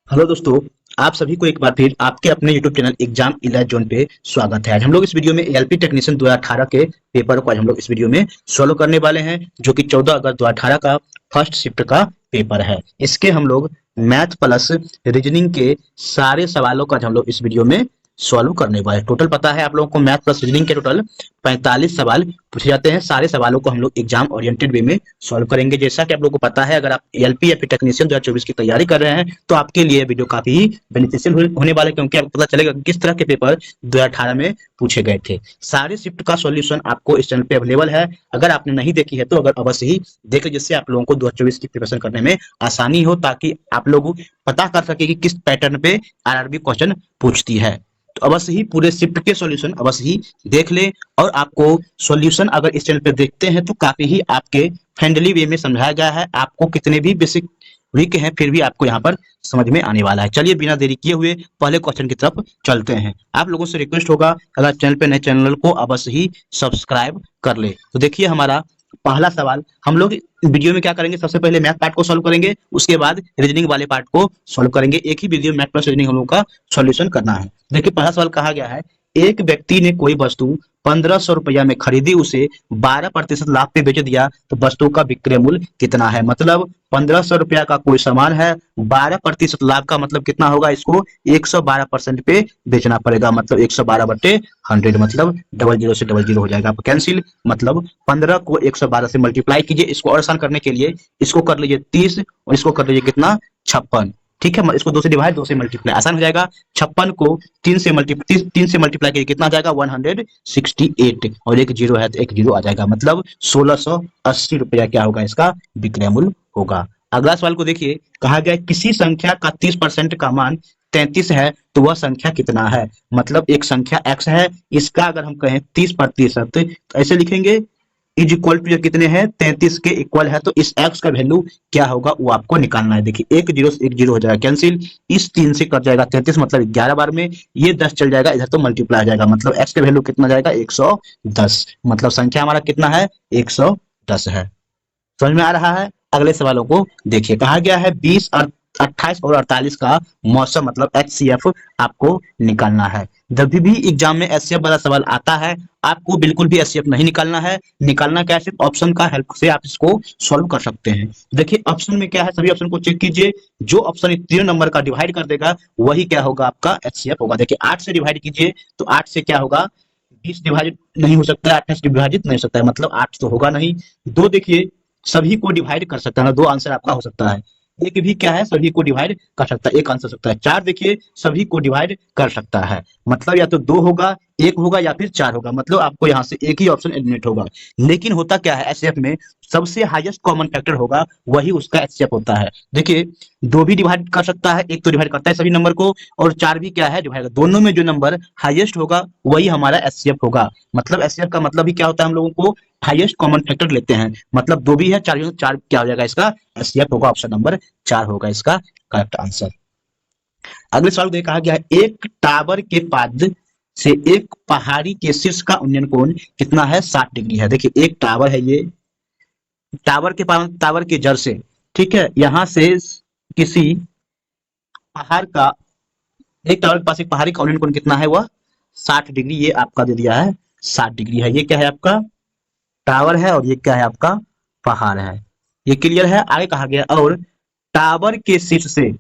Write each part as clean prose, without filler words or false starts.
Hello दोस्तों। आप सभी को एक बार फिर आपके अपने YouTube चैनल एग्जाम इलाज जोन पे स्वागत है। आज हम लोग इस वीडियो में एएलपी टेक्नीशियन 2018 के पेपर को आज हम लोग इस वीडियो में सॉल्व करने वाले हैं, जो कि 14 अगस्त 2018 का फर्स्ट शिफ्ट का पेपर है। इसके हम लोग मैथ प्लस रीजनिंग के सारे सवालों का आज हम लोग इस वीडियो में सॉल्व करने वाले हैं। टोटल पता है आप लोगों को, मैथ प्लस रीजनिंग के टोटल 45 सवाल पूछे जाते हैं। सारे सवालों को हम लोग एग्जाम ओरिएंटेड वे में सॉल्व करेंगे। जैसा कि आप लोगों को पता है, अगर आप एएलपी या फिर टेक्नीशियन 2024 की तैयारी कर रहे हैं तो आपके लिए वीडियो काफी ही बेनिफिशियल होने वाला है, क्योंकि आपको पता चलेगा कि किस तरह के पेपर 2018 में पूछे गए थे। सारे शिफ्ट का सॉल्यूशन आपको इस चैनल पे अवेलेबल है। अगर आपने नहीं देखी है तो अगर अवश्य ही देख लीजिए, जिससे आप लोगों को 2024 की प्रिपरेशन करने में आसानी हो, ताकि आप लोग पता कर सके कि किस पैटर्न पे आरआरबी क्वेश्चन पूछती है। तो अवश्य ही पूरे शिफ्ट के सॉल्यूशन अवश्य ही देख ले। और आपको सॉल्यूशन अगर इस चैनल पे देखते हैं तो काफी ही आपके फ्रेंडली वे में समझाया गया है। आपको कितने भी बेसिक वीक हैं फिर भी आपको यहाँ पर समझ में आने वाला है। चलिए बिना देरी किए हुए पहले क्वेश्चन की तरफ चलते हैं। आप लोगों से रिक्वेस्ट होगा, अगर चैनल पे नए चैनल को अवश्य ही सब्सक्राइब कर ले। तो देखिए हमारा पहला सवाल, हम लोग वीडियो में क्या करेंगे, सबसे पहले मैथ पार्ट को सॉल्व करेंगे, उसके बाद रीजनिंग वाले पार्ट को सॉल्व करेंगे। एक ही वीडियो मैथ प्लस रीजनिंग हम लोग का सॉल्यूशन करना है। देखिए पहला सवाल कहा गया है, एक व्यक्ति ने कोई वस्तु 1500 रुपया में खरीदी, उसे 12% लाभ पे बेच दिया, तो वस्तु का विक्रय मूल्य कितना है। मतलब 1500 रुपया का कोई सामान है, 12% लाभ का मतलब कितना होगा, इसको 112% पे बेचना पड़ेगा। मतलब 112/100, मतलब डबल जीरो से डबल जीरो हो जाएगा आपका कैंसिल। मतलब 15 को 112 से मल्टीप्लाई कीजिए। इसको और आसान करने के लिए इसको कर लीजिए 30 और इसको कर लीजिए कितना, 56। ठीक है, इसको 2 से डिवाइड 2 से मल्टीप्लाई, आसान हो जाएगा। 56 को 3 से मल्टीप्लाई किया कितना आ जाएगा, 168, और एक जीरो है तो एक जीरो आ जाएगा। मतलब 1680 रुपया क्या होगा, इसका विक्रय मूल्य होगा। अगला सवाल को देखिए, कहा गया है किसी संख्या का 30% का मान 33 है, तो वह संख्या कितना है। मतलब एक संख्या x है, इसका अगर हम कहें 30%, तो ऐसे लिखेंगे इज इक्वल टू, ये कितने हैं, 33 के इक्वल है, तो इस x का वैल्यू क्या होगा वो आपको निकालना है। देखिए एक जीरो से एक जीरो हो जाएगा कैंसिल, इस 3 से कट जाएगा 33, मतलब 11 बार में, ये 10 चल जाएगा इधर तो मल्टीप्लाई हो जाएगा। मतलब x का वैल्यू कितना जाएगा, 110। मतलब संख्या हमारा कितना है, 110 है। समझ में आ रहा है। अगले सवालों को देखिए, कहा गया है 20 और 28 और 48 का मौसम, मतलब एचसीएफ आपको निकालना है। जब भी एग्जाम में एचसीएफ वाला सवाल आता है, आपको बिल्कुल भी एचसीएफ नहीं निकालना है। निकालना क्या है, सिर्फ ऑप्शन का हेल्प से आप इसको सॉल्व कर सकते हैं। देखिए ऑप्शन में क्या है, सभी ऑप्शन को चेक कीजिए। जो ऑप्शन 3 नंबर का डिवाइड कर देगा वही क्या होगा, आपका एचसीएफ होगा। देखिए 8 से डिवाइड कीजिए तो 8 से क्या होगा, 20 विभाजित नहीं हो सकता है, 28 विभाजित नहीं हो सकता है, मतलब 8 तो होगा नहीं। दो देखिए सभी को डिवाइड कर सकता है ना, दो आंसर आपका हो सकता है। एक भी क्या है, सभी को डिवाइड कर सकता है, एक आंसर सकता है। चार देखिए सभी को डिवाइड कर सकता है, मतलब या तो दो होगा, एक होगा या फिर चार होगा। मतलब आपको यहाँ से एक ही ऑप्शन एलिमिनेट होगा। लेकिन होता क्या है, एचसीएफ में सबसे हाईएस्ट कॉमन फैक्टर होगा वही उसका एचसीएफ होता है। देखिए दो भी डिवाइड कर सकता है, एक तो डिवाइड करता है सभी नंबर को, और चार भी क्या है, डिवाइड। दोनों में जो नंबर हाईएस्ट होगा वही हमारा एचसीएफ होगा। मतलब एचसीएफ का मतलब ही क्या होता है, हम लोगों को हाईएस्ट कॉमन फैक्टर लेते हैं। मतलब दो भी है, चार भी है, चार क्या हो जाएगा, इसका एचसीएफ होगा, ऑप्शन नंबर 4 होगा इसका करेक्ट आंसर। अगले सवाल में कहा गया है, एक टावर के पाद से एक पहाड़ी के शीर्ष का उन्नयन कोण कितना है, 60 डिग्री है। देखिए एक टावर है, ये टावर के पास, टावर के जड़ से, ठीक है, यहां से किसी पहाड़ का, एक टावर के पास एक पहाड़ी का उन्नयन कोण कितना है, वह 60 डिग्री। ये आपका दे दिया है 60 डिग्री है। ये क्या है, आपका टावर है, और ये क्या है, आपका पहाड़ है। ये क्लियर है। आगे कहा गया, और टावर के शीर्ष से,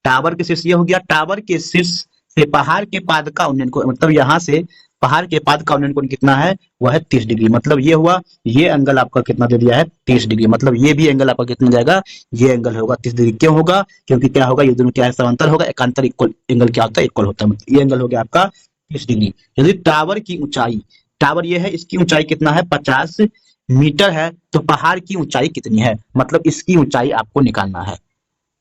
टावर के शीर्ष ये हो गया, टावर के शीर्ष से पहाड़ के पाद का उन्नयन कोण, मतलब यहाँ से पहाड़ के पाद का उन्नयन कोण कितना है, वह है 30 डिग्री। मतलब ये हुआ, ये एंगल आपका कितना दे दिया है, 30 डिग्री। मतलब ये भी एंगल आपका कितना जाएगा, ये एंगल होगा 30 डिग्री। क्यों होगा, क्योंकि क्या होगा, ये दोनों क्या है, समांतर होगा। एकांतर इक्वल एंगल क्या होता है, इक्वल होता है। मतलब ये एंगल हो गया आपका 30 डिग्री। यदि टावर की ऊंचाई, टावर ये है, इसकी ऊंचाई कितना है, 50 मीटर है, तो पहाड़ की ऊंचाई कितनी है, मतलब इसकी ऊंचाई आपको निकालना है।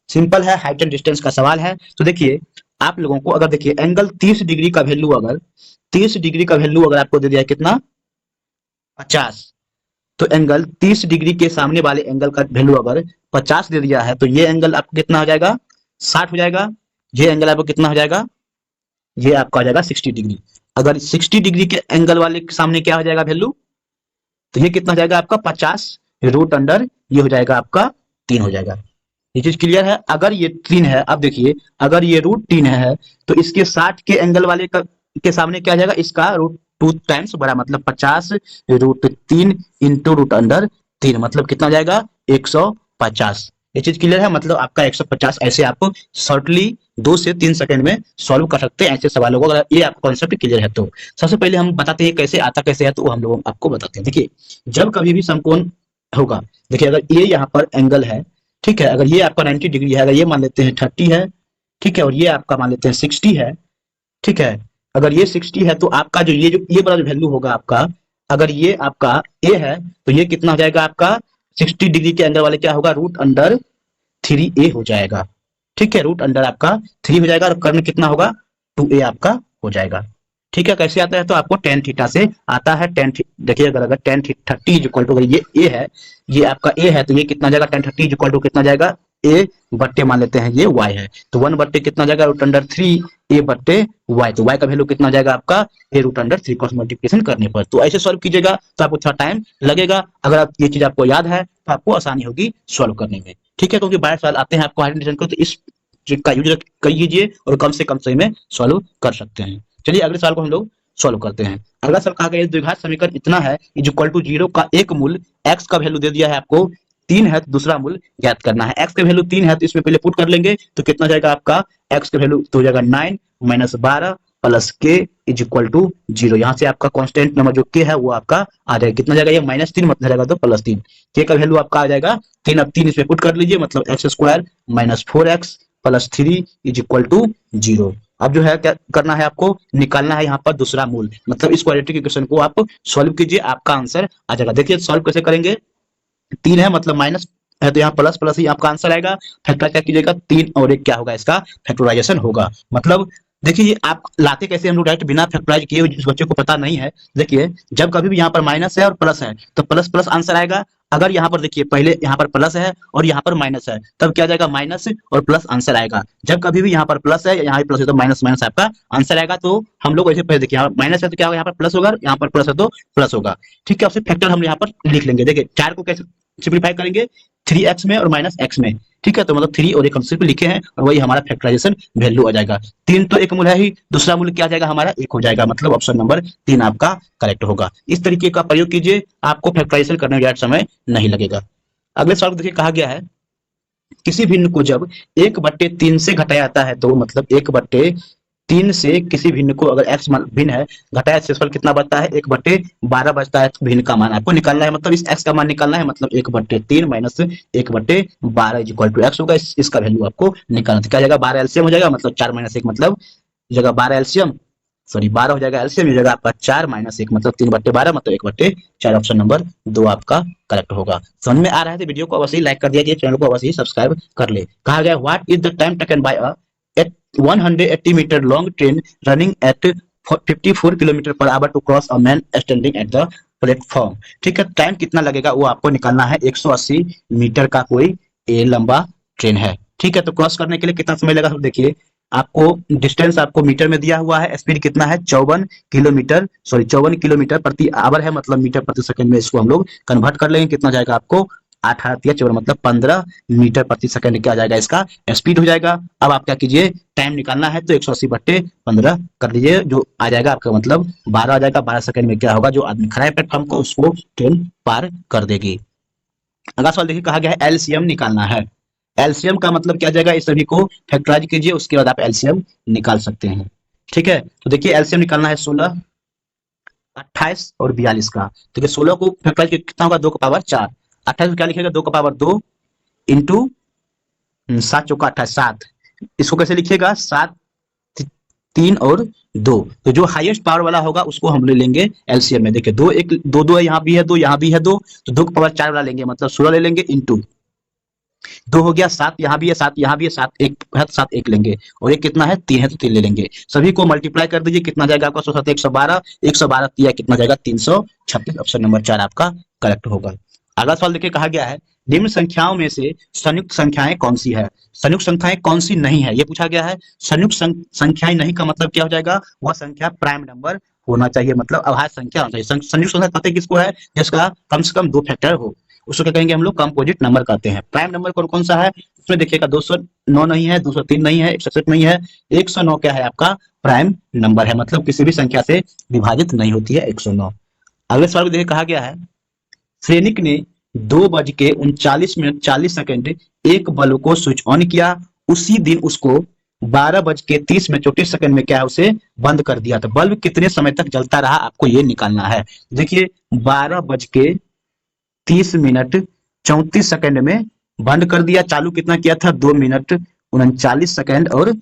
सिंपल है, हाइट एंड डिस्टेंस का सवाल है। तो देखिए आप लोगों को अगर देखिए एंगल 30 डिग्री का वैल्यू, अगर 30 डिग्री का वैल्यू अगर आपको दे दिया है कितना, 50, तो एंगल 30 डिग्री के सामने वाले एंगल का वैल्यू अगर 50 दे दिया है, तो ये एंगल आपको कितना हो जाएगा, 60 हो जाएगा। ये एंगल आपको कितना हो जाएगा, ये आपका हो जाएगा 60 डिग्री। अगर 60 डिग्री के एंगल वाले के सामने क्या हो जाएगा वैल्यू, तो ये कितना हो जाएगा आपका 50 रूट अंडर, ये हो जाएगा आपका 3 हो जाएगा। ये चीज क्लियर है। अगर ये 3 है, अब देखिए अगर ये √3 है तो इसके 60 के एंगल वाले का के सामने क्या आ जाएगा, इसका √2 टाइम्स बड़ा, मतलब 50 √3 इंटू √3, मतलब कितना हो जाएगा 150। ये चीज क्लियर है, मतलब आपका 150। ऐसे आप शॉर्टली 2 से 3 सेकंड में सॉल्व कर सकते हैं ऐसे सवालों को, अगर ये आपका कॉन्सेप्ट क्लियर है तो। सबसे पहले हम बताते हैं कैसे आता कैसे है, तो हम लोग आपको बताते हैं। देखिए जब कभी भी समकोण होगा, देखिए अगर ये यहाँ पर एंगल है, ठीक है, अगर ये आपका 90 डिग्री है, अगर ये मान लेते हैं 30 है, ठीक है, और ये आपका मान लेते हैं 60 है, ठीक है, अगर ये 60 है तो आपका जो ये वाला जो वैल्यू होगा आपका, अगर ये आपका ए है तो ये कितना हो जाएगा आपका 60 डिग्री के अंदर वाले क्या होगा, √3a हो जाएगा, ठीक है, √अंडर आपका 3 हो जाएगा और कर्ण कितना होगा 2a आपका हो जाएगा। ठीक है, कैसे आता है तो आपको टेन थीटा से आता है। देखिए अगर टेन 30 इज इक्वल टू, अगर ये ए है, ये आपका ए है, तो ये कितना जाएगा टेन 30 इज इक्वल टू कितना जाएगा, ए बट्टे मान लेते हैं ये वाई है, तो 1 बट्टे कितना जाएगा √3 ए बट्टे वाई, तो वाई का वैल्यू कितना जाएगा आपका ए √3 क्रॉस मल्टीप्लिकेशन करने पर। तो ऐसे सॉल्व कीजिएगा तो आपको थोड़ा टाइम लगेगा, अगर आप ये चीज आपको याद है तो आपको आसानी होगी सॉल्व करने में। ठीक है, क्योंकि 12 सवाल आते हैं आपको हाइड्रोजन डिवीजन को, तो इस ट्रिक का यूज कीजिए और कम से कम समय में सॉल्व कर सकते हैं। चलिए अगले सवाल को हम लोग सॉल्व करते हैं। अगला सवाल कहा गया द्विघात समीकरण इतना है इज इक्वल टू 0 का एक मूल, एक्स का वैल्यू दे दिया है आपको 3 है तो दूसरा मूल ज्ञात करना है। एक्स का वैल्यू 3 है तो इसमें पहले पुट कर लेंगे, तो कितना जाएगा आपका एक्स का वैल्यू तो हो जाएगा 9 - 12 प्लस के इज इक्वल टू 0। यहाँ से आपका कांस्टेंट नंबर जो के है वो आपका आ जाएगा, कितना जाएगा ये -3 मतलब जाएगा तो +3, के का वैल्यू आपका आ जाएगा 3। अब 3 इसमें पुट कर लीजिए, मतलब x² - 4x + 3 is equal to 0। अब जो है क्या करना है आपको, निकालना है यहाँ पर दूसरा मूल, मतलब इस क्वाड्रेटिक इक्वेशन को आप सॉल्व कीजिए, आपका आंसर आ जाएगा। देखिए सॉल्व कैसे करेंगे, 3 है मतलब माइनस है तो यहाँ प्लस प्लस ही आपका आंसर आएगा। फैक्टर क्या कीजिएगा, 3 और 1 क्या होगा, इसका फैक्टराइजेशन होगा। मतलब देखिए ये आप लाते कैसे, हम लोग डायरेक्ट बिना फैक्टराइज किए, जिस बच्चे को पता नहीं है, देखिए जब कभी भी यहाँ पर माइनस है और प्लस है तो प्लस प्लस आंसर आएगा। अगर यहाँ पर देखिए पहले यहाँ पर प्लस है और यहाँ पर माइनस है, तब क्या जाएगा माइनस और प्लस आंसर आएगा। जब कभी भी यहाँ पर प्लस है यहाँ प्लस है तो माइनस माइनस आपका आंसर आएगा। तो हम लोग ऐसे पहले देखिए यहाँ माइनस है तो क्या होगा, यहाँ पर प्लस होगा, यहाँ पर प्लस है तो प्लस होगा। ठीक है, अब से फैक्टर हम यहाँ पर लिख लेंगे। देखिए 4 को कैसे सिंप्लीफाई करेंगे, 3x में और -x में। ठीक है, तो मतलब 3 और 1 हम सिर्फ लिखे हैं और वही हमारा फैक्टराइजेशन वैल्यू आ जाएगा। 3 तो एक मूल है ही, दूसरा मूल क्या आ जाएगा हमारा 1 हो जाएगा, मतलब ऑप्शन नंबर 3 आपका करेक्ट होगा। इस तरीके का प्रयोग कीजिए, आपको फैक्टराइजेशन करने में ज्यादा समय नहीं लगेगा। अगले सवाल देखिए कहा गया है किसी भिन्न को जब 1/3 से घटाया जाता है, तो मतलब 1/3 से किसी भिन्न को अगर x भिन्न है घटाया शेषफल कितना बचता है, 1/12 बचता है। तो भिन्न का मान आपको निकालना है, मतलब इस x का मान निकालना है, मतलब 1/3 minus 1/12 is equal to x होगा। इसका वैल्यू आपको निकालना है, क्या जाएगा 12 एलसीएम हो जाएगा, मतलब 4 - 1 मतलब जगह 12 एलसीएम, सॉरी 12 हो जाएगा एलसीएम, ये जगह आपका 4 - 1 मतलब 3/12 मतलब 1/4। ऑप्शन नंबर 2 आपका करेक्ट होगा। समझ में आ रहा है तो वीडियो को अवश्य लाइक कर दिया, चैनल को अवश्य सब्सक्राइब कर ले। कहा गया what is the time taken by a 180 metre long train running at 54 kilometre per hour to cross a man standing at the platform. ठीक है, टाइम कितना लगेगा वो आपको निकालना है। 180 मीटर का कोई ए लंबा ट्रेन है, ठीक है, तो क्रॉस करने के लिए कितना समय लगा, देखिए आपको डिस्टेंस आपको मीटर में दिया हुआ है, स्पीड कितना है 54 किलोमीटर प्रति आवर है, मतलब मीटर प्रति सेकंड में इसको हम लोग कन्वर्ट कर लेंगे, कितना जाएगा आपको 8×4 मतलब 15 मीटर प्रति सेकंड क्या जाएगा इसका स्पीड हो जाएगा। अब आप क्या कीजिए, टाइम निकालना है तो 180/15 कर लीजिए, जो आ जाएगा आपका मतलब 12 आ जाएगा। 12 सेकंड में क्या होगा, जो आदमी खड़ा है प्लेटफॉर्म को उसको ट्रेन पार कर देगी। अगला सवाल देखिए कहा गया है एलसीएम निकालना है। एलसीएम का मतलब क्या जाएगा, इस सभी को फैक्टराइज कीजिए, उसके बाद आप एलसीएम निकाल सकते हैं। ठीक है, तो देखिए एलसीएम निकालना है 16, 28 और 42 का। देखिए 16 को फैक्टराइज कितना होगा 2 का पावर 4, 28 को क्या लिखेगा 2 का पावर 2 इंटू 7 चौका 28 7, इसको कैसे लिखिएगा 7 3 और 2, तो जो हाईएस्ट पावर वाला होगा उसको हम ले लेंगे एलसीएम में। देखिए 2 1 2 2 यहाँ भी है 2 यहाँ भी है 2, तो 2 का पावर 4 वाला लेंगे, मतलब 16 ले लेंगे इंटू 2 हो गया, 7 यहाँ भी है 7 यहाँ भी है 7 1 है तो 7 1 लेंगे, और एक कितना है 3 है तो 3 ले लेंगे। सभी को मल्टीप्लाई कर दीजिए, कितना जाएगा आपका 107 112 112 दिया कितना जाएगा 336। ऑप्शन नंबर 4 आपका करेक्ट होगा। अगला सवाल देखिए कहा गया है निम्न संख्याओं में से संयुक्त संख्याएं कौन सी है। संयुक्त संख्याएं कौन सी नहीं है ये पूछा गया है। संयुक्त संख्याएं नहीं का मतलब क्या हो जाएगा, वह संख्या प्राइम नंबर होना चाहिए, मतलब अभाज्य संख्या होना चाहिए। संयुक्त संख्या कहते हैं किसको है, जिसका कम से कम 2 फैक्टर हो, उसको क्या कहेंगे हम लोग कंपोजिट नंबर कहते हैं। प्राइम नंबर कौन कौन सा है, उसमें देखिएगा 209 नहीं है, 203 नहीं है, 167 नहीं है, 109 क्या है आपका प्राइम नंबर है, मतलब किसी भी संख्या से विभाजित नहीं होती है 109। अगले सवाल को देखिए कहा गया है सैनिक ने 2:39 एक बल्ब को स्विच ऑन किया, उसी दिन उसको 12:30 में क्या है उसे बंद कर दिया। तो बल्ब कितने समय तक जलता रहा आपको ये निकालना है। देखिए 12:30 में बंद कर दिया, चालू कितना किया था 2 मिनट 39 सेकंड और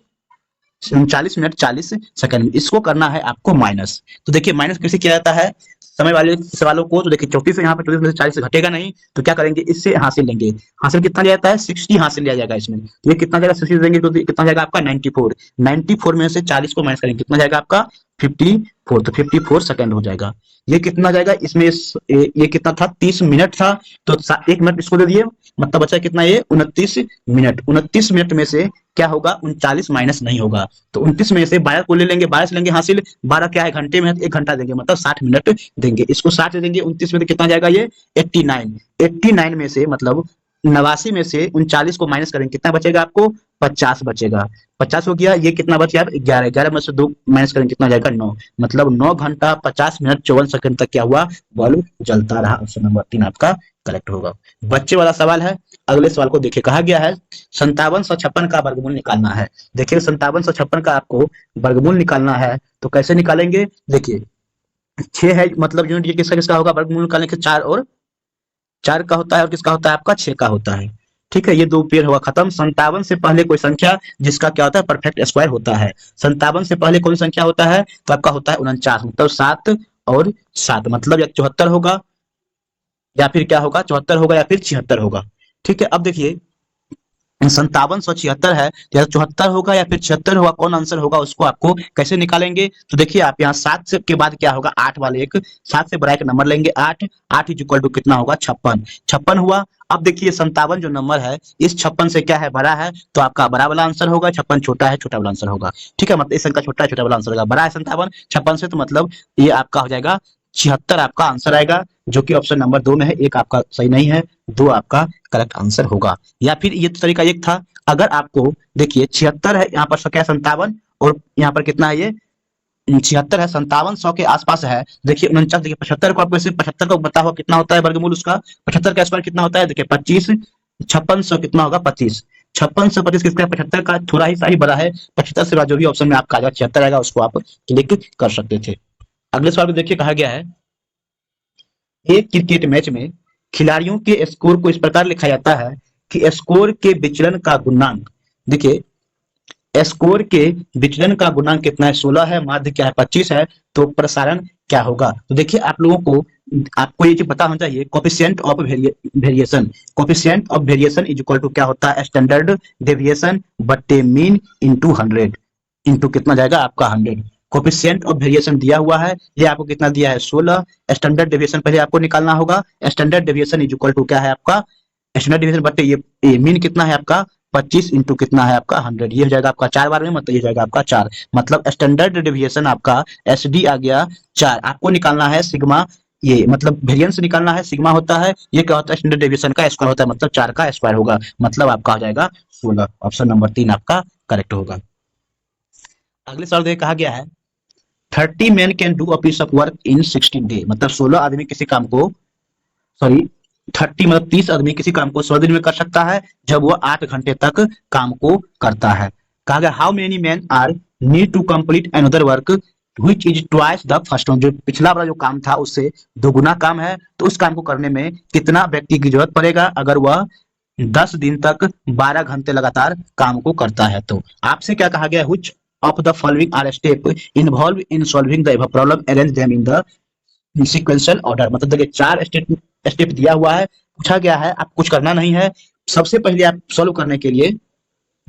39 मिनट 40 सेकंड। इसको करना है आपको माइनस। तो देखिए माइनस कैसे किया जाता है समय वाले सवालों को। तो देखिए 34 से यहाँ पर 34 में से 40 से घटेगा नहीं, तो क्या करेंगे इससे हासिल लेंगे। हासिल कितना लिया जाता है 60 हासिल लिया जाएगा इसमें। तो ये कितना जाएगा 60 देंगे तो कितना जाएगा आपका 94। 94 में से 40 को माइनस करेंगे कितना जाएगा आपका 54। तो 54 सेकंड हो जाएगा। ये कितना जाएगा इसमें ये कितना था 30 मिनट था, तो 1 मिनट इसको दे दिए, मतलब बचा कितना ये 29 मिनट। 29 मिनट में से क्या होगा 39 माइनस नहीं होगा, तो 29 में से 12 को ले लेंगे, 12 से लेंगे हासिल, 12 क्या है घंटे में 1 घंटा देंगे, मतलब 60 मिनट देंगे। इसको 60 देंगे 29 में तो कितना जाएगा ये 89। 89 में से मतलब 89 में से 39 को माइनस करेंगे कितना बचेगा आपको 50 बचेगा। 50 हो गया, ये कितना बच गया 11। 11 में से 2 माइनस करेंगे कितना जाएगा 9, मतलब 9 घंटा 50 मिनट 54 सेकंड तक क्या हुआ बल्ब जलता रहा। ऑप्शन नंबर 3 आपका करेक्ट होगा। बच्चे वाला सवाल है। अगले सवाल को देखिए कहा गया है 5756 का वर्गमूल निकालना है। देखिए 5756 का आपको वर्गमूल निकालना है, तो कैसे निकालेंगे। देखिए 6 है, मतलब यूनिट ये किसका किसका होगा वर्गमूल निकालने के 4 का होता है और किसका होता है आपका 6 का होता है। ठीक है, ये 2 पेयर हुआ खत्म। 57 से पहले कोई संख्या जिसका क्या होता है परफेक्ट स्क्वायर होता है। 57 से पहले कौन संख्या होता है तो आपका होता है 49, मतलब 7 और 7, मतलब या 74 होगा या फिर क्या होगा 74 होगा या फिर 76 होगा। ठीक है, अब देखिए 5776 है, या 74 होगा या फिर 76 होगा, कौन आंसर होगा उसको आपको कैसे निकालेंगे। तो देखिए आप यहाँ 7 से के बाद क्या होगा 8 वाले एक 7 से बड़ा एक नंबर लेंगे 8। 8 इज इक्वल टू कितना होगा 56। 56 हुआ। अब देखिए 57 जो नंबर है इस 56 से क्या है बड़ा है, तो आपका बड़ा वाला आंसर होगा, 56 छोटा है छोटा वाला आंसर होगा। ठीक है, मतलब इस अंक का छोटा है छोटा वाला आंसर होगा, बड़ा है 57 56 से, तो मतलब ये आपका हो जाएगा 76 आपका आंसर आएगा, जो कि ऑप्शन नंबर 2 में है। एक आपका सही नहीं है, 2 आपका करेक्ट आंसर होगा। या फिर ये तरीका एक था, अगर आपको देखिए 76 है यहाँ पर क्या 57 और यहाँ पर कितना है ये 76 है, 5700 के आसपास है। देखिए 49, देखिए 75 को आपको ऐसे 75 को बता हुआ कितना होता है वर्गमूल उसका, 75 का स्क्वायर कितना होता है देखिए 25। 5600 कितना होगा 25। 5625 किसका 75 का थोड़ा ही सही बड़ा है। 75 से जो भी ऑप्शन में आपका आ जाएगा 76 आएगा, उसको आप क्लिक कर सकते थे। अगले सवाल में देखिए कहा गया है एक क्रिकेट मैच में खिलाड़ियों के स्कोर को इस प्रकार लिखा जाता है कि स्कोर के विचलन का गुणांक। देखिए स्कोर के विचलन का गुणांक कितना है 16 है, माध्य क्या है 25 है, तो प्रसारण क्या होगा। तो देखिए आप लोगों को आपको ये चीज पता होना चाहिए coefficient of variation. Coefficient of variation is equal to क्या होता है स्टैंडर्ड डेविएशन बट्टे मीन इनटू 100 इनटू कितना जाएगा आपका 100। कोफिशिएंट ऑफ वेरिएशन दिया हुआ है, ये आपको कितना दिया है 16। स्टैंडर्ड डेविएशन पहले आपको निकालना होगा। Standard deviation is equal to क्या है आपका स्टैंडर्ड डेविएशन बट्टे ये मीन कितना है आपका 25 इंटू कितना है आपका 100। ये हो जाएगा आपका 4 बार में, मतलब ये हो जाएगा आपका 4, मतलब स्टैंडर्ड डेविएशन आपका एस डी आ गया 4। आपको निकालना है सिग्मा, ये मतलब वेरिएंस निकालना है, सिग्मा होता है, ये क्या होता है स्टैंडर्ड डेविएशन का स्क्वायर होता है, मतलब 4 का स्क्वायर होगा, मतलब आपका हो जाएगा 16। ऑप्शन नंबर 3 आपका करेक्ट होगा। अगले सवाल देखिए कहा गया है 30 man can do a piece of work in 16 day, मतलब 16 आदमी किसी काम को सॉरी 30 मतलब 30 आदमी किसी काम को 16 दिन में कर सकता है जब वो 8 घंटे तक काम को करता है। कहा गया how many man are need to complete another work which is twice the first one. जो पिछला वाला जो काम था उससे दोगुना काम है, तो उस काम को करने में कितना व्यक्ति की जरूरत पड़ेगा अगर वह 10 दिन तक 12 घंटे लगातार काम को करता है। तो आपसे क्या कहा गया which of the following are step involve in solving the above problem arrange them in the sequential order. मतलब देखिए 4 स्टेप दिया हुआ है, पूछा गया है आप कुछ करना नहीं है। सबसे पहले आप सॉल्व करने के लिए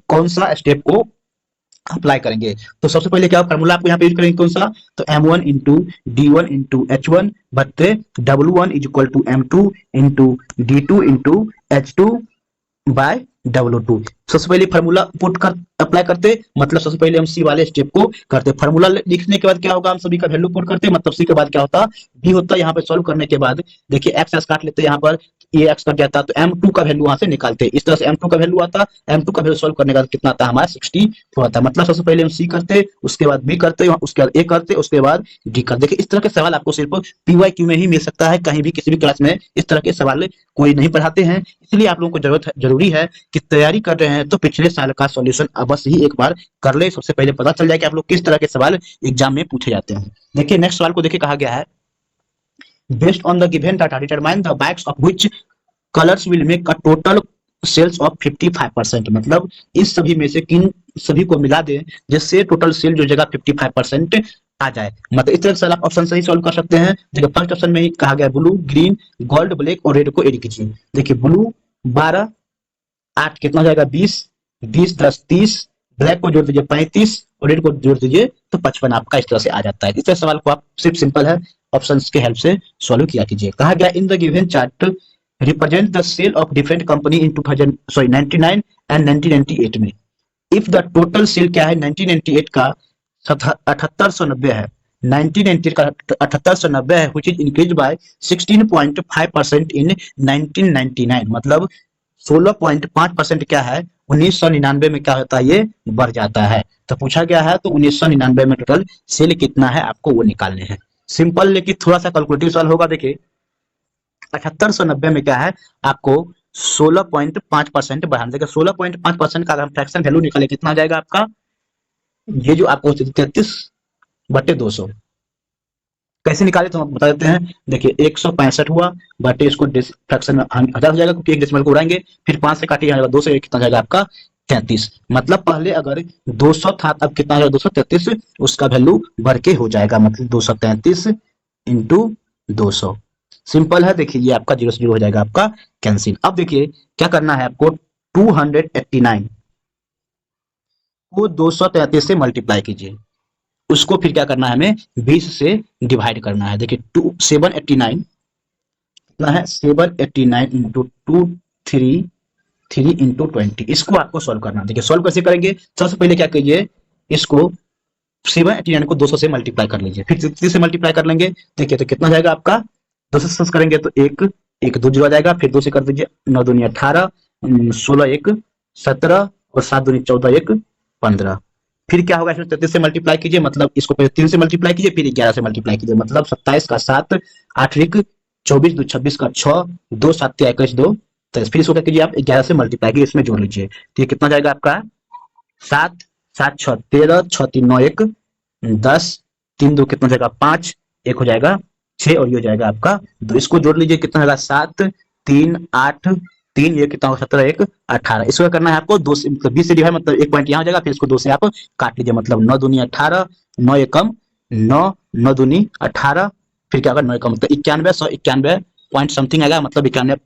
कौन सा स्टेप को अप्लाई करेंगे, तो सबसे पहले क्या फार्मूला आपको यहाँ पे यूज करेंगे कौन सा, तो m1 into d1 into h1 बट्टे w1 is equal to m2 into d2 into h2 by W2। सबसे पहले फार्मूला पुट कर अप्लाई करते, मतलब सबसे पहले हम सी वाले स्टेप को करते। फार्मूला लिखने के बाद क्या होगा हम सभी का वैल्यू पुट करते, मतलब सी के बाद क्या होता बी होता। यहाँ पे सॉल्व करने के बाद देखिए एक्स काट लेते यहाँ पर ये एक्स कट जाता तो M2 का वैल्यू वहां से निकालते, इस तरह से M2 का वैल्यू आता, M2 का वैल्यू सॉल्व करने का कितना आता हमारा 64 आता। मतलब सबसे पहले हम C करते, उसके बाद B करते, उसके बाद A करते, उसके बाद D करते। देखिए इस तरह के सवाल आपको सिर्फ PYQ में ही मिल सकता है, कहीं भी किसी भी क्लास में इस तरह के सवाल कोई नहीं पढ़ाते हैं। इसलिए आप लोगों को जरूरी है कि तैयारी कर रहे हैं तो पिछले साल का सॉल्यूशन अवश्य ही एक बार कर ले, सबसे पहले पता चल जाए कि आप लोग किस तरह के सवाल एग्जाम में पूछे जाते हैं। देखिए नेक्स्ट सवाल को देखिए कहा गया है, based on the given data determine the bags of which colours will make a total sales of 55%। मतलब इस सभी में से किन सभी को मिला दें जिससे टोटल सेल जो जगह 55% आ जाए। मतलब इस तरह से आप ऑप्शन से ही सॉल्व कर सकते हैं। देखिए फर्स्ट ऑप्शन में ही कहा गया ब्लू, ग्रीन, गोल्ड, ब्लैक और रेड को एड कीजिए। देखिए ब्लू 12, 8 कितना हो जाएगा 20, 20 10 30, ब्लैक को जोड़ दीजिए 35 और रेड को जोड़ दीजिए तो 55 आपका इस तरह से आ जाता है। इस तरह सवाल को आप सिर्फ सिंपल है ऑप्शंस के हेल्प से सॉल्व किया कीजिए। कहा गया in the given chart represent the sale of different company in 1999 and 1998 में। इफ द टोटल सेल क्या है 1998 का 7890 है, 1998 का 7890 है, व्हिच इज इंक्रीज बाय 16.5% इन 1999। मतलब 16.5% क्या है 1999 में क्या होता है ये बढ़ जाता है। तो पूछा गया है तो 1999 में टोटल सेल कितना है आपको वो निकालने हैं। सिंपल लेकिन थोड़ा सा कैलकुलेटिव सवाल होगा। देखिए 7890 में क्या है आपको 16.5% बढ़ाना देगा। 16.5% का अगर हम फ्रैक्शन वैल्यू निकाले कितना आ जाएगा आपका, ये जो आपको 33/200 कैसे निकाले तो हम बता देते हैं। देखिए 165 हुआ बटे इसको फ्रैक्शन में 1000 हो जाएगा क्योंकि एक डेसिमल को उड़ाएंगे, फिर 5 से काटिए 2 से कितना जाएगा आपका 33। मतलब पहले अगर 200 था तब कितना जाएगा 233, उसका वैल्यू बढ़ के हो जाएगा मतलब 233 इंटू 200। सिंपल है। देखिए ये आपका 0 से 0 हो जाएगा आपका कैंसिल। अब देखिए क्या करना है आपको, 289 को 233 से मल्टीप्लाई कीजिए, उसको फिर क्या करना है हमें 20 से डिवाइड करना है। देखिए 789 कितना है 789 इंटू 233 इंटू 20, इसको आपको सॉल्व करना है। देखिए सॉल्व कैसे करेंगे, सबसे पहले क्या कीजिए इसको 789 को 200 से मल्टीप्लाई कर लीजिए, फिर 33 से मल्टीप्लाई कर लेंगे। देखिए तो कितना जाएगा आपका 200 से करेंगे तो एक 2 जीरो आ जाएगा, फिर 2 से कर दीजिए 9 दूनी 18, 16 1 17 और 7 दूनी 14 1 15। फिर क्या होगा इसमें 33 से मल्टीप्लाई कीजिए, मतलब इसको पहले 3 से मल्टीप्लाई कीजिए फिर 11 से मल्टीप्लाई कीजिए, मतलब 27 का 7, 8 1 24, 2 26 का 6, 2 7 21 2, तो फिर इसको क्या कीजिए आप 11 से मल्टीप्लाई कीजिए, इसमें जोड़ लीजिए। तो ये कितना जाएगा आपका 7 7 6 13, 6 3 9 1 10, 3 2 कितना जाएगा 5, 1 हो जाएगा 6 और ये हो जाएगा आपका 2। इसको जोड़ लीजिए कितना होगा 7 3 8 3, ये कितना होगा 17 1 18। इसको करना है आपको 2 से मतलब 20 से डिवाइड, मतलब एक पॉइंट यहाँ हो जाएगा, फिर इसको 2 से आप काट लीजिए, मतलब 9 दूनी 18, 9 एकम 9, 9 दूनी 18, फिर क्या होगा 9 एकम मतलब 91, 191 पॉइंट समथिंग आएगा, मतलब 91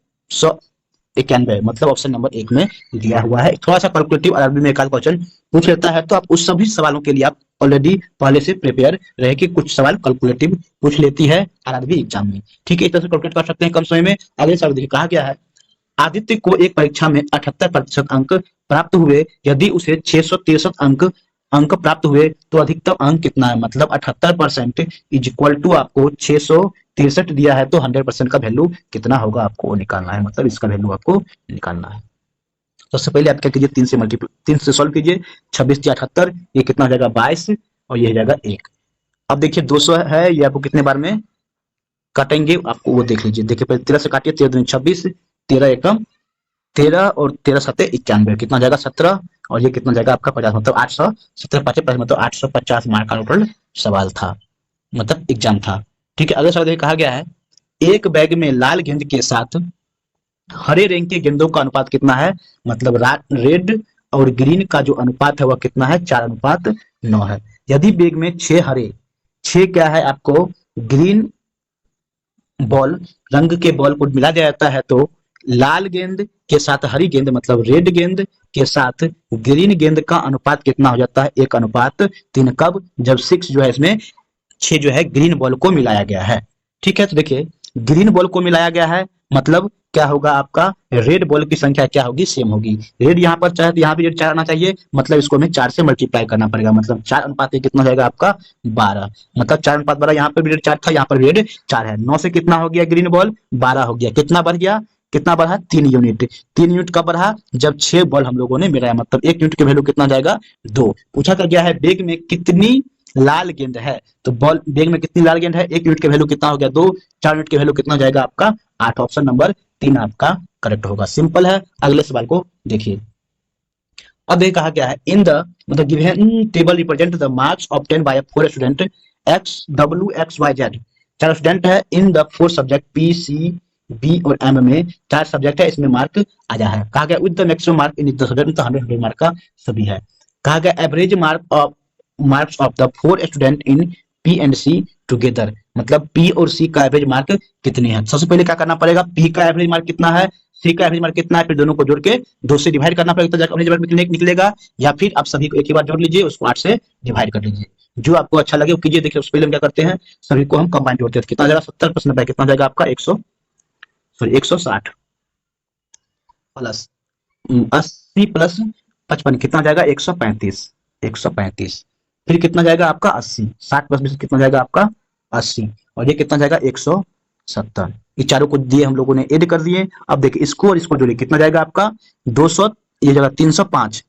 191, मतलब ऑप्शन नंबर 1 में दिया हुआ है। थोड़ा सा कैलकुलेटिव आरआरबी में एक आध क्वेश्चन पूछ लेता है तो आप उस सभी सवालों के लिए आप ऑलरेडी पहले से प्रिपेयर रहे कि कुछ सवाल कैलकुलेटिव पूछ लेती है आरआरबी एग्जाम में। ठीक है, इस तरह से कैलकुलेट कर सकते हैं कम समय में। अगले सवाल देखिए कहा गया है, आदित्य को एक परीक्षा में 78% अंक प्राप्त हुए, यदि उसे 663 अंक प्राप्त हुए तो अधिकतम अंक कितना है। मतलब 78% इज इक्वल टू आपको 663 दिया है तो 100% का वैल्यू कितना होगा आपको निकालना है, मतलब इसका वैल्यू आपको निकालना है। सबसे पहले आप क्या कीजिए 3 से सॉल्व कीजिए, 26 या 78, ये कितना हो जाएगा 22 और ये हो जाएगा 1। अब देखिए 200 है, ये आपको कितने बार में काटेंगे आपको वो देख लीजिए। देखिए पहले 13 से काटिए, 13 दूनी 26, 13 एकम 13 और 13 सत्ते 91, कितना जाएगा 17 और ये कितना जाएगा आपका 50, मतलब 800, 17 5 50 मतलब 850 मार्क का टोटल सवाल था, मतलब एग्जाम था। ठीक है, अगला सवाल देखिए कहा गया है, एक बैग में लाल गेंद के साथ हरे रंग के गेंदों का अनुपात कितना है। मतलब रेड और ग्रीन का जो अनुपात है वह कितना है 4:9 है। यदि बैग में 6 हरे 6 क्या है आपको ग्रीन बॉल रंग के बॉल को मिला दिया जाता है तो लाल गेंद के साथ हरी गेंद मतलब रेड गेंद के साथ ग्रीन गेंद का अनुपात कितना हो जाता है 1:3। कब, जब 6 जो है इसमें 6 जो है ग्रीन बॉल को मिलाया गया है। ठीक है, तो देखिए ग्रीन बॉल को मिलाया गया है मतलब क्या होगा आपका रेड बॉल की संख्या क्या होगी सेम होगी। रेड यहाँ पर चाहे तो यहाँ भी रेड 4 आना चाहिए, मतलब इसको हमें 4 से मल्टीप्लाई करना पड़ेगा, मतलब 4:1 कितना जाएगा आपका 12, मतलब 4:12। यहाँ पर भी रेड 4 था, यहाँ पर रेड 4 है, 9 से कितना हो गया ग्रीन बॉल 12 हो गया, कितना बढ़ गया कितना बढ़ा 3 यूनिट। 3 यूनिट कब बढ़ा, जब 6 बॉल हम लोगों ने मिलाया, मतलब 1 यूनिट की वैल्यू कितना जाएगा 2। पूछा कर गया है बेग में कितनी लाल गेंद है, तो बॉल बेग में कितनी लाल गेंद है, 1 यूनिट की वैल्यू कितना हो गया 2, 4 यूनिट की वैल्यू कितना जाएगा आपका 8। ऑप्शन नंबर 3 आपका करेक्ट होगा। सिंपल है। अगले सवाल को देखिए। अब ये कहा गया है इन द मतलब given table represent the marks obtained by 4 student X W X Y Z. 4 student है in the 4 subject P C B और एम में 4 सब्जेक्ट है, इसमें मार्क आया है। कहा गया with the maximum mark in the subject, तो 100 मार्क का सभी है। कहा गया average marks of the 4 student in P and C together, मतलब पी और सी का एवरेज मार्क कितने हैं। सबसे पहले क्या करना पड़ेगा, पी का एवरेज मार्क कितना है, सी का एवरेज मार्क कितना है, फिर दोनों को जोड़ के 2 से डिवाइड करना पड़ेगा, तो जाकर एवरेज मार्क निकलेगा। या फिर आप सभी को एक ही बार जोड़ लीजिए, उसको 8 से डिवाइड कर लीजिए, जो आपको अच्छा लगे वो कीजिए। देखिए उससे पहले हम क्या करते हैं, सभी को हम कंबाइन जोड़ते हैं, कितना जाएगा 70 प्लस 90 कितना जाएगा आपका 160 प्लस 80 प्लस 55 कितना जाएगा 135। फिर कितना जाएगा आपका 80, 60 प्लस 20 कितना जाएगा आपका 80, और ये कितना जाएगा 170। ये चारों को दिए हम लोगों ने ऐड कर दिए। अब देखिए इसको और इसको जोड़िए, कितना जाएगा आपका 200, ये जाएगा 305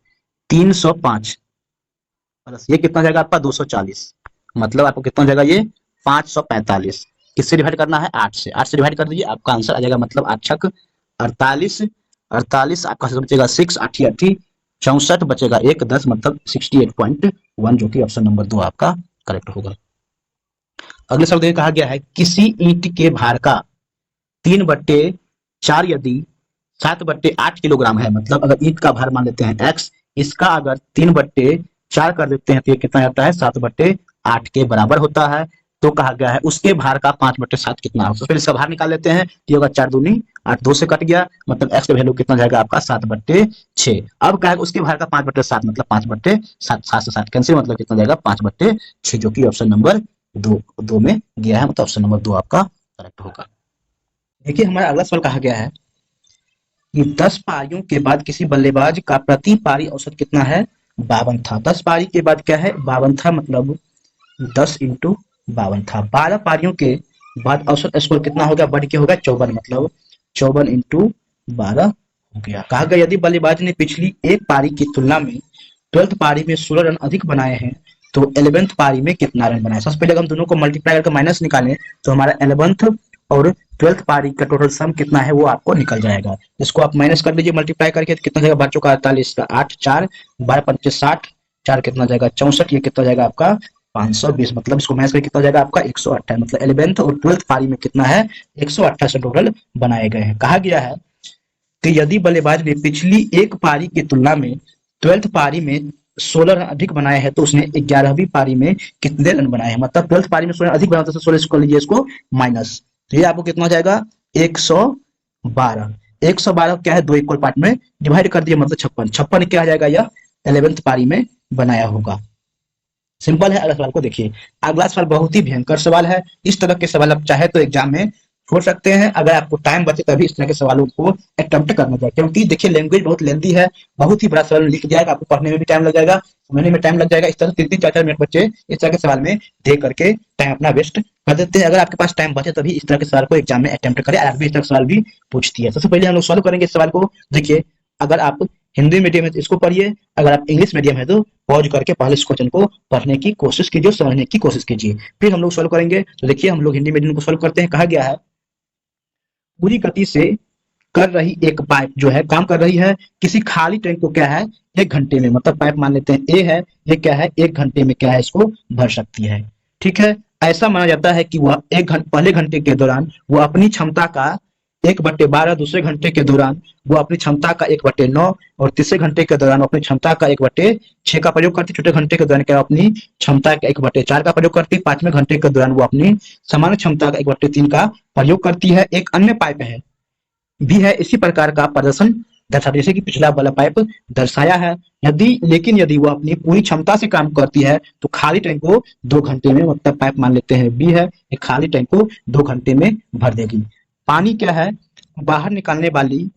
प्लस ये कितना जाएगा आपका 240, मतलब आपको कितना जाएगा ये 545। किससे डिवाइड करना है 8 से, 8 से डिवाइड कर दीजिए, आपका आंसर आ जाएगा, मतलब 8 छक 48, 48 आपका बचेगा 6 8 8 64 बचेगा 1 10, मतलब 68.1, जो कि ऑप्शन नंबर 2 आपका करेक्ट होगा। अगले सवाल देखिए कहा गया है किसी ईंट के भार का 3/4 यदि 7/8 किलोग्राम है, मतलब अगर ईंट का भार मान लेते हैं x, इसका अगर 3/4 कर देते हैं तो ये कितना आता है 7/8 के बराबर होता है। तो कहा गया है उसके भार का 5/7 कितना है। तो फिर इसका भार निकाल लेते हैं, ये होगा 4 दूनी 8, 2 से कट गया, मतलब x का वैल्यू कितना जाएगा आपका 7/6। अब कहा उसके भार का 5/7, मतलब 5/7, 7 से 7 कैंसिल, मतलब कितना जाएगा 5/6, जो कि ऑप्शन नंबर 2 में गया है, मतलब ऑप्शन नंबर 2 आपका करेक्ट होगा। देखिए हमारा अगला सवाल कहा गया है कि 10 पारियों के बाद किसी बल्लेबाज का प्रति पारी औसत कितना है 52 था। 10 पारी के बाद क्या है 52 था, मतलब 10 इंटू 52 था। 12 पारियों के बाद औसत स्कोर कितना होगा, बढ़ के होगा 54, मतलब 54 इंटू 12 हो गया। कहा गया यदि बल्लेबाज ने पिछली एक पारी की तुलना में 12th पारी में 16 रन अधिक बनाए हैं तो 11th पारी में कितना रन बनाए। सबसे पहले अगर हम दोनों को मल्टीप्लाई करके माइनस निकालें तो हमारा 11th और 12th पारी का टोटल सम कितना है वो आपको निकल जाएगा। इसको आप माइनस कर लीजिए मल्टीप्लाई करके, तो कितना जाएगा बच्चों का 48 का 8 4 12 पंचे 60, 4 कितना जाएगा 64, ये कितना जाएगा आपका 520, मतलब इसको माइनस करके कितना जाएगा आपका 128, मतलब 11th और 12th पारी में कितना है 128 टोटल बनाए गए हैं। कहा गया है कि यदि बल्लेबाज ने पिछली एक पारी की तुलना में 12th पारी में 16 रन अधिक बनाए हैं तो उसने 11वीं पारी में कितने रन बनाए हैं। मतलब 12th पारी में 16 अधिक बनाया तो 16 कर लीजिए इसको माइनस, तो ये आपको कितना जाएगा 112। 112 क्या है 2 इक्वल पार्ट में डिवाइड कर दिए, मतलब 56 क्या आ जाएगा यह 11th पारी में बनाया होगा। सिंपल है। अगला सवाल को देखिए। अगला सवाल बहुत ही भयंकर सवाल है। इस तरह के सवाल आप चाहे तो एग्जाम में छोड़ सकते हैं, अगर आपको टाइम बचे तभी इस तरह के सवालों को अटेम्प्ट करना चाहिए, क्योंकि देखिए लैंग्वेज बहुत लेंथी है, बहुत ही बड़ा सवाल लिख जाएगा, आपको पढ़ने में भी टाइम लग जाएगा, समझने में टाइम लग जाएगा। इस तरह से 3-3 4-4 मिनट बच्चे इस तरह के सवाल में दे करके टाइम अपना वेस्ट कर देते हैं। अगर आपके पास टाइम बचे तभी इस तरह के सवाल को एग्जाम में अटेम्प्ट करें। आरबी इस तरह के सवाल भी पूछती है। सबसे पहले हम लोग सॉल्व करेंगे इस सवाल को। देखिए अगर आप हिंदी मीडियम है तो इसको पढ़िए, अगर आप इंग्लिश मीडियम है तो पॉज करके पहले इस क्वेश्चन को पढ़ने की कोशिश कीजिए, समझने की कोशिश कीजिए, फिर हम लोग सॉल्व करेंगे। तो देखिए हम लोग हिंदी मीडियम को सॉल्व करते हैं। कहा गया है पूरी गति से कर रही एक पाइप जो है काम कर रही है किसी खाली टैंक को क्या है 1 घंटे में, मतलब पाइप मान लेते हैं ए है, ये क्या है 1 घंटे में क्या है इसको भर सकती है। ठीक है, ऐसा माना जाता है कि वह पहले घंटे के दौरान वो अपनी क्षमता का 1/12, दूसरे घंटे के दौरान वो अपनी क्षमता का 1/9 और तीसरे घंटे के दौरान अपनी क्षमता का 1/6 का प्रयोग करती। छोटे घंटे के दौरान क्या अपनी क्षमता का 1/4 का प्रयोग करती। 5वें घंटे के दौरान वो अपनी सामान्य क्षमता का 1/3 का प्रयोग करती है। एक अन्य पाइप है भी है इसी प्रकार का प्रदर्शन दर्शाती, जैसे कि पिछला वाला पाइप दर्शाया है। लेकिन यदि वो अपनी पूरी क्षमता से काम करती है तो खाली टैंक को 2 घंटे में, मतलब पाइप मान लेते हैं बी है, एक खाली टैंक को 2 घंटे में भर देगी। पानी क्या है बाहर निकालने वाली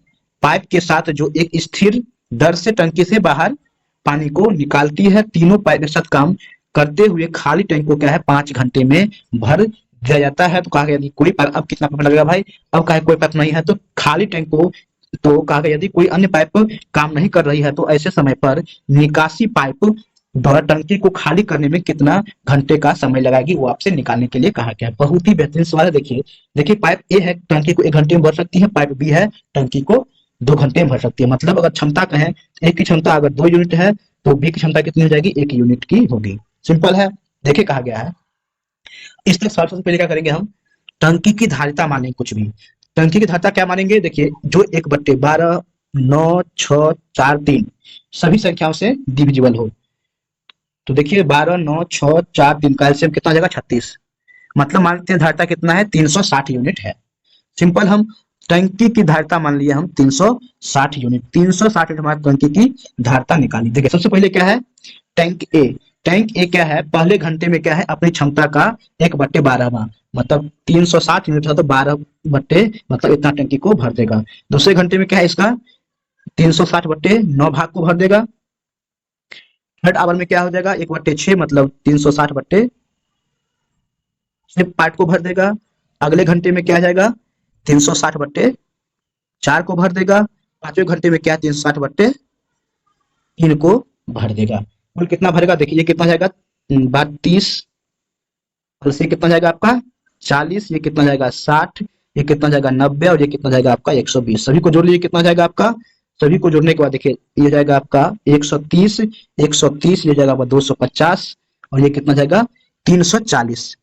पाइप के साथ जो एक स्थिर दर से टंकी से बाहर पानी को निकालती है। तीनों पाइप के साथ काम करते हुए खाली टैंक को क्या है 5 घंटे में भर दिया जाता है। तो कहा गया कोई पाइप, अब कितना पाइप लगेगा भाई, अब कहा कोई पाइप नहीं है तो खाली टैंक को, तो कहा गया यदि कोई अन्य पाइप काम नहीं कर रही है तो ऐसे समय पर निकासी पाइप द्वारा टंकी को खाली करने में कितना घंटे का समय लगाएगी, वो आपसे निकालने के लिए कहा गया है। बहुत ही बेहतरीन सवाल है। देखिए देखिए, पाइप ए है, टंकी को 1 घंटे में भर सकती है, पाइप बी है, टंकी को 2 घंटे में भर सकती है। मतलब अगर क्षमता कहें, एक की क्षमता अगर 2 यूनिट है तो बी की क्षमता कितनी हो जाएगी, 1 यूनिट की होगी। सिंपल है। देखिए कहा गया है, इस तरह सवाल सबसे पहले क्या करेंगे हम, टंकी की धारिता मानेंगे कुछ भी। टंकी की धारिता क्या मानेंगे, देखिए जो 1/12, 9, 6, 4, 3 सभी संख्याओं से डिविजिबल हो। तो देखिए 12, 9, 6, 4, 3 का एलसीएम कितना आ जाएगा, 36। मतलब मानते हैं धारिता कितना है, 360 यूनिट है। सिंपल, हम टंकी की धारिता मान लिया हम 360 यूनिट। 360 यूनिट हमारी टंकी की धारिता निकाली। देखिए सबसे पहले क्या है, टैंक ए। टैंक ए क्या है, पहले घंटे में क्या है, अपनी क्षमता का 1/12, मतलब 360 यूनिट था तो 12 बट्टे मतलब इतना टंकी को भर देगा। दूसरे घंटे में क्या है, इसका 360/9 भाग को भर देगा। थर्ड आवर में क्या हो जाएगा, 1/6 मतलब 360/6 पार्ट को भर देगा। अगले घंटे में क्या आ जाएगा, 360/4 को भर देगा। पांचवें घंटे में क्या, 360/3 को भर देगा। कुल कितना भरेगा, देखिए ये कितना जाएगा, 30 और से कितना जाएगा आपका 40, ये कितना जाएगा 60, ये कितना जाएगा 90 और ये कितना जाएगा आपका 120। सभी को जोड़ लीजिए, कितना जाएगा आपका, सभी को जोड़ने के बाद देखिए ये जाएगा आपका 130, 130 ये जाएगा 250 और ये कितना जाएगा 340।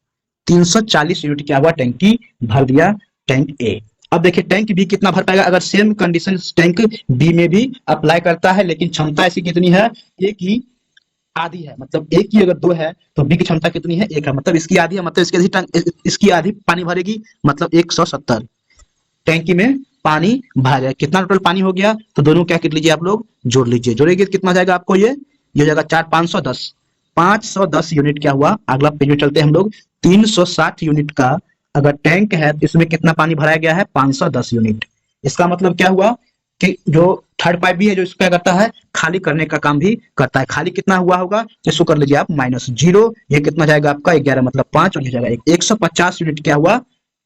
340 यूनिट क्या हुआ, टैंकी भर दिया टैंक ए। अब देखिए टैंक बी कितना भर पाएगा, अगर सेम कंडीशन टैंक बी में भी अप्लाई करता है, लेकिन क्षमता ऐसी कितनी है, एक ही आधी है। मतलब एक की अगर 2 है तो बी की क्षमता कितनी है, 1 है, मतलब इसकी आधी है, मतलब इसकी आधी पानी भरेगी, मतलब 170 टैंकी में पानी भरा जाए। कितना टोटल पानी हो गया, तो दोनों क्या कर लीजिए आप लोग, जोड़ लीजिए। जोड़ेंगे कितना जाएगा आपको, ये हो जाएगा 4, 510। 510 यूनिट क्या हुआ। अगला पेज में चलते हैं हम लोग। 360 यूनिट का अगर टैंक है तो इसमें कितना पानी भराया गया है, 510 यूनिट। इसका मतलब क्या हुआ कि जो थर्ड पाइप भी है, जो इसको क्या करता है, खाली करने का काम भी करता है। खाली कितना हुआ होगा, इसको कर लीजिए आप -0, ये कितना जाएगा आपका 11 मतलब 5 और ये जाएगा 150 यूनिट क्या हुआ,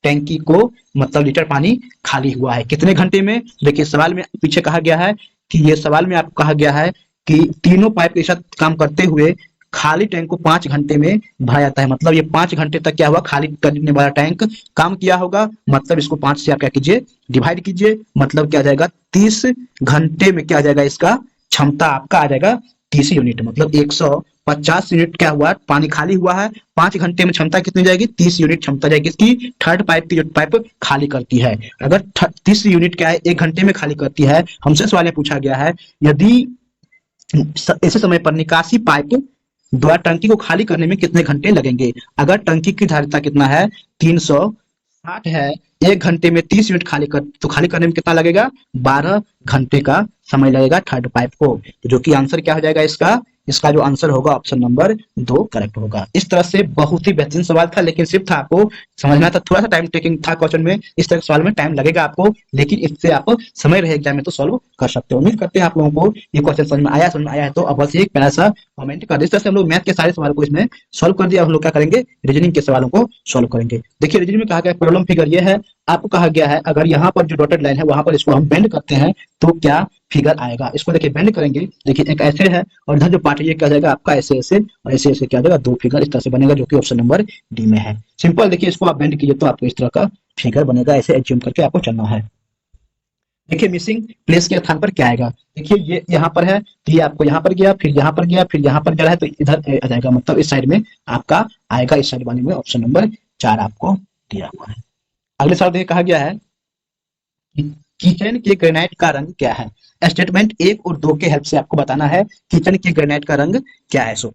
टैंकी को मतलब लीटर पानी खाली हुआ है। कितने घंटे में, देखिए सवाल में पीछे कहा गया है कि ये सवाल में आपको कहा गया है कि तीनों पाइप के साथ काम करते हुए खाली टैंक को 5 घंटे में भरा जाता है। मतलब ये 5 घंटे तक क्या हुआ, खाली करने वाला टैंक काम किया होगा। मतलब इसको 5 से आप क्या कीजिए, डिवाइड कीजिए। मतलब क्या जाएगा, 30 घंटे में क्या आ जाएगा, इसका क्षमता आपका आ जाएगा 30 यूनिट। मतलब 150 यूनिट क्या हुआ, पानी खाली हुआ है। 5 घंटे में क्षमता कितनी जाएगी, 30 यूनिट क्षमता जाएगी इसकी। थर्ड पाइप की जो पाइप खाली करती है, अगर 30 यूनिट क्या है 1 घंटे में खाली करती है। हमसे सवाल में पूछा गया है, यदि ऐसे समय पर निकासी पाइप द्वारा टंकी को खाली करने में कितने घंटे लगेंगे। अगर टंकी की धारिता कितना है, 360 है, 1 घंटे में 30 यूनिट खाली कर, तो खाली करने में कितना लगेगा, 12 घंटे का समय लगेगा थर्ड पाइप को। तो जो कि आंसर क्या हो जाएगा इसका जो आंसर होगा ऑप्शन नंबर 2 करेक्ट होगा। इस तरह से बहुत ही बेहतरीन सवाल था, लेकिन सिर्फ था आपको समझना था, थोड़ा सा टाइम टेकिंग था क्वेश्चन में। इस तरह के सवाल में टाइम लगेगा आपको, लेकिन इससे आप समय रहे एग्जाम में तो सॉल्व कर सकते हो। उम्मीद करते हैं आप लोगों को ये क्वेश्चन समझ में आया है तो अवश्य एक प्यारा सा कमेंट कर दे। इस तरह से हम लोग मैथ के सारे सवाल को इसमें सॉल्व कर दिया। हम लोग क्या करेंगे, रीजनिंग के सवालों को सॉल्व करेंगे। देखिए रीजनिंग में कहा गया प्रॉब्लम फिगर ये है, आपको कहा गया है अगर यहाँ पर जो डॉटेड लाइन है वहां पर इसको हम बेंड करते हैं तो क्या फिगर आएगा। इसको देखिए बेंड करेंगे, देखिए एक ऐसे है और इधर जो पार्ट है ये क्या जाएगा आपका ऐसे ऐसे और ऐसे ऐसे क्या जाएगा, 2 फिगर इस तरह से बनेगा, जो कि ऑप्शन नंबर डी में है। सिंपल, देखिए इसको आप बेंड कीजिए तो आपको इस तरह का फिगर बनेगा। ऐसे एज्यूम करके आपको चलना है। देखिए मिसिंग प्लेस के स्थान पर क्या आएगा, देखिए ये यहाँ पर है तो ये आपको यहाँ पर गया, फिर यहाँ पर गया, फिर यहाँ पर जा रहा है तो इधर आ जाएगा, मतलब इस साइड में आपका आएगा, इस साइड वाले में ऑप्शन नंबर 4 आपको दिया हुआ है। अगले सवाल देखिए कहा गया है किचन के ग्रेनाइट का रंग क्या है। स्टेटमेंट 1 और 2 के हेल्प से आपको बताना है किचन के ग्रेनाइट का रंग क्या है। सो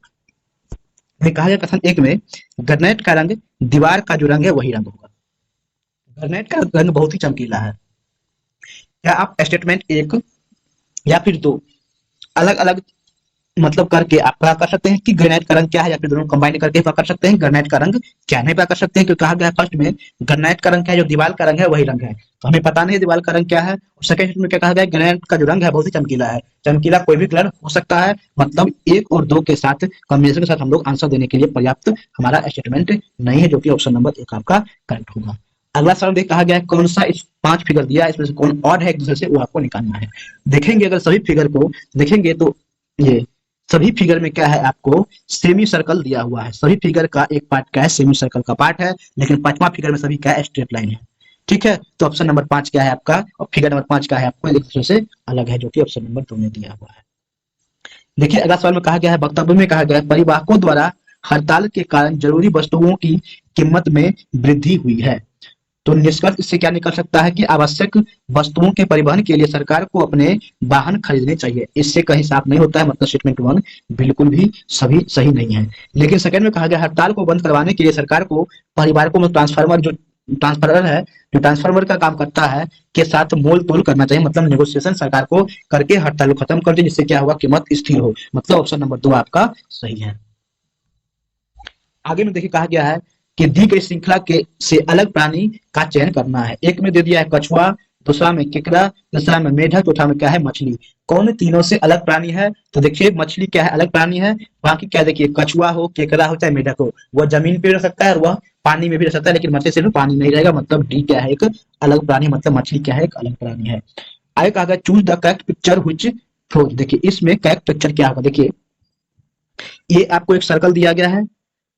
कहा गया कथन 1 में ग्रेनाइट का रंग दीवार का जो रंग है वही रंग होगा। ग्रेनाइट का रंग बहुत ही चमकीला है। क्या आप स्टेटमेंट 1 या फिर 2 अलग अलग मतलब करके आप पता कर सकते हैं कि ग्रेनाइट का रंग क्या है, या फिर दोनों कंबाइन करके पता कर सकते हैं ग्रेनाइट का रंग क्या नहीं पता कर सकते हैं। क्योंकि कहा गया फर्स्ट में ग्रेनाइट का रंग क्या है, जो दीवार का रंग है वही रंग है, तो हमें पता नहीं है दीवार का रंग क्या है। और सेकंड में क्या कहा गया, ग्रेनाइट का जो रंग है बहुत ही चमकीला है। चमकीला कोई भी कलर हो सकता है, मतलब 1 और 2 के साथ कॉम्बिनेशन के साथ हम लोग आंसर देने के लिए पर्याप्त हमारा स्टेटमेंट नहीं है, जो कि ऑप्शन नंबर 1 आपका करेक्ट होगा। अगला सवाल देख कहा गया है कौन सा इस 5 फिगर दिया है इसमें से कौन ऑड है एक दूसरे से, वो आपको निकालना है। देखेंगे अगर सभी फिगर को देखेंगे तो ये सभी फिगर में क्या है, आपको सेमी सर्कल दिया हुआ है। सभी फिगर का एक पार्ट क्या है, सेमी सर्कल का पार्ट है, लेकिन पांचवा फिगर में सभी क्या है, स्ट्रेट लाइन है। ठीक है, तो ऑप्शन नंबर 5 क्या है आपका, और फिगर नंबर 5 क्या है आपको एक दूसरे से अलग है, जो कि ऑप्शन नंबर 2 में दिया हुआ है। देखिए अगला सवाल में कहा गया है, वक्तव्य में कहा गया है परिवाहकों द्वारा हड़ताल के कारण जरूरी वस्तुओं की कीमत में वृद्धि हुई है। तो निष्कर्ष इससे क्या निकल सकता है कि आवश्यक वस्तुओं के परिवहन के लिए सरकार को अपने वाहन खरीदने चाहिए। इससे कहीं साफ नहीं होता है, मतलब स्टेटमेंट 1 बिल्कुल भी सभी सही नहीं है। लेकिन सेकंड में कहा गया हड़ताल को बंद करवाने के लिए सरकार को परिवारकों में ट्रांसफार्मर है, जो ट्रांसफार्मर का काम करता है के साथ मोल तोल करना चाहिए, मतलब नेगोशिएशन सरकार को करके हड़ताल को खत्म कर दे, जिससे क्या होगा, कीमत स्थिर हो। मतलब ऑप्शन नंबर 2 आपका सही है। आगे में देखिए कहा गया है कि दी गई श्रृंखला के से अलग प्राणी का चयन करना है। एक में दे दिया है कछुआ, दूसरा में केकड़ा, तीसरा में मेढक, चौथा में क्या है, मछली। कौन तीनों से अलग प्राणी है, तो देखिए मछली क्या है, अलग प्राणी है। बाकी क्या देखिए, कछुआ हो, केकड़ा हो, चाहे मेढक हो, वह जमीन पे रह सकता है और वह पानी में भी रह सकता है, लेकिन मछली सिर्फ पानी नहीं रहेगा। मतलब डी क्या है, एक अलग प्राणी, मतलब मछली क्या है, एक अलग प्राणी है। आगे कहा गया choose the correct picture which flows. देखिए इसमें करेक्ट पिक्चर क्या होगा, देखिए ये आपको एक सर्कल दिया गया है,